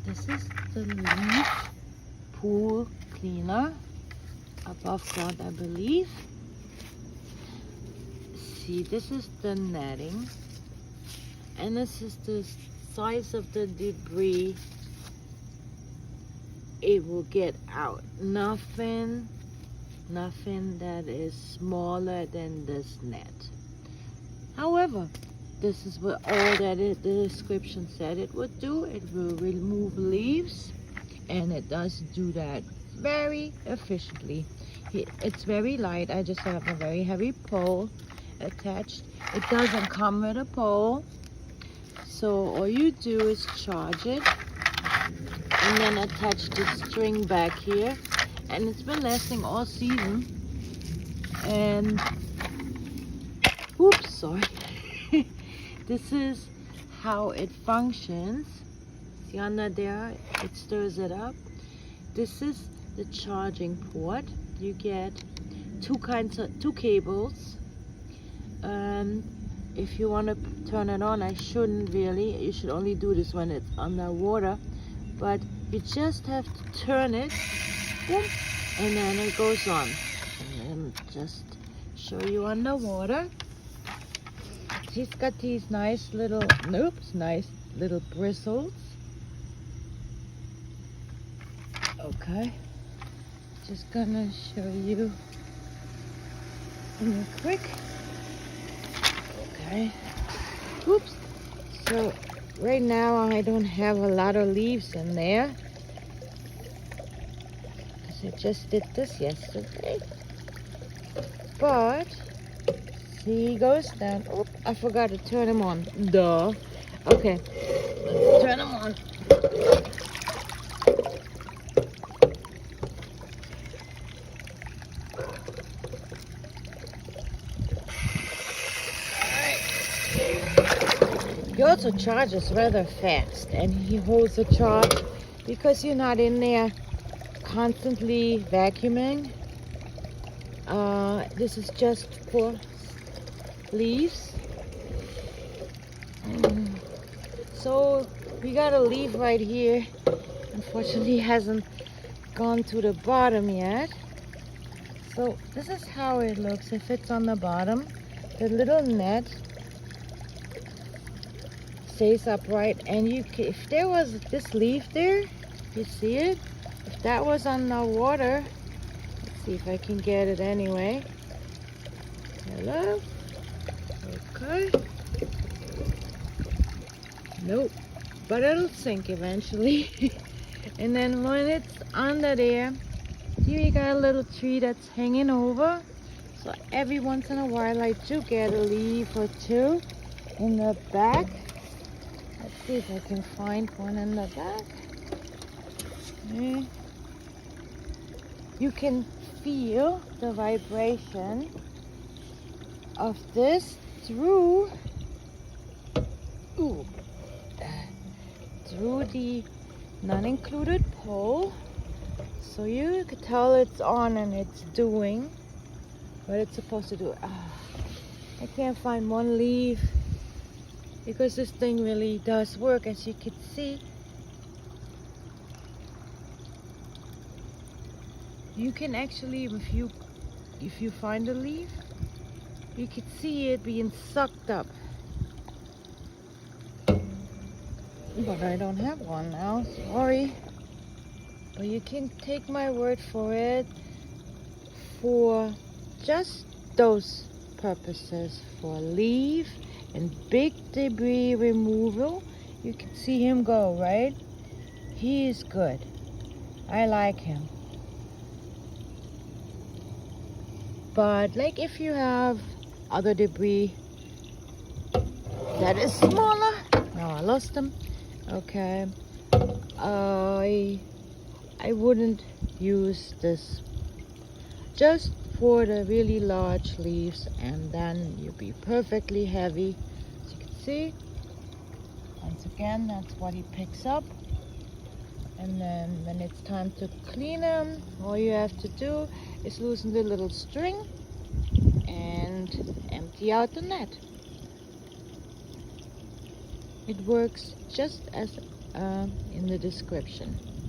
This is the leaf pool cleaner above ground, I believe. See, this is the netting, and this is the size of the debris it will get out. Nothing that is smaller than this net. However, this is what all that the description said it would do. It will remove leaves, and it does do that very efficiently. It's very light. I just have a very heavy pole attached. It doesn't come with a pole, so all you do is charge it and then attach the string back here, and it's been lasting all season. And oops, sorry. This is how it functions. See under there, it stirs it up. This is the charging port. You get two cables. If you want to turn it on, I shouldn't really. You should only do this when it's underwater. But you just have to turn it, boom, and then it goes on. And then just show you underwater. She's got these nice little bristles. Okay, just gonna show you real quick. Okay, oops. So right now I don't have a lot of leaves in there, because I just did this yesterday. But see, he goes down. Oh, I forgot to turn him on. Duh. Okay, let's turn him on. He also charges rather fast, and he holds a charge because you're not in there constantly vacuuming. This is just for leaves. So we got a leaf right here. Unfortunately, hasn't gone to the bottom yet. So this is how it looks if it's on the bottom. The little net stays upright, and if there was this leaf there, you see it? If that was on the water, let's see if I can get it anyway. Hello? Okay. Nope. But it'll sink eventually. And then when it's under there, see, we got a little tree that's hanging over. So every once in a while I do get a leaf or two in the back. Let's see if I can find one in the back. Okay. You can feel the vibration of this through the non-included pole, so you can tell it's on and it's doing what it's supposed to do. I can't find one leaf because this thing really does work, as you can see. You can actually, if you find a leaf, you can see it being sucked up. But I don't have one now, sorry. But you can take my word for it, for just those purposes, for leaf and big debris removal. You can see him go, right? He is good. I like him. But like if you have other debris that is smaller, now I lost him. Okay, I wouldn't use this, just for the really large leaves, and then you'll be perfectly heavy. As you can see, once again, that's what he picks up. And then when it's time to clean them, all you have to do is loosen the little string and empty out the net. It works just as in the description.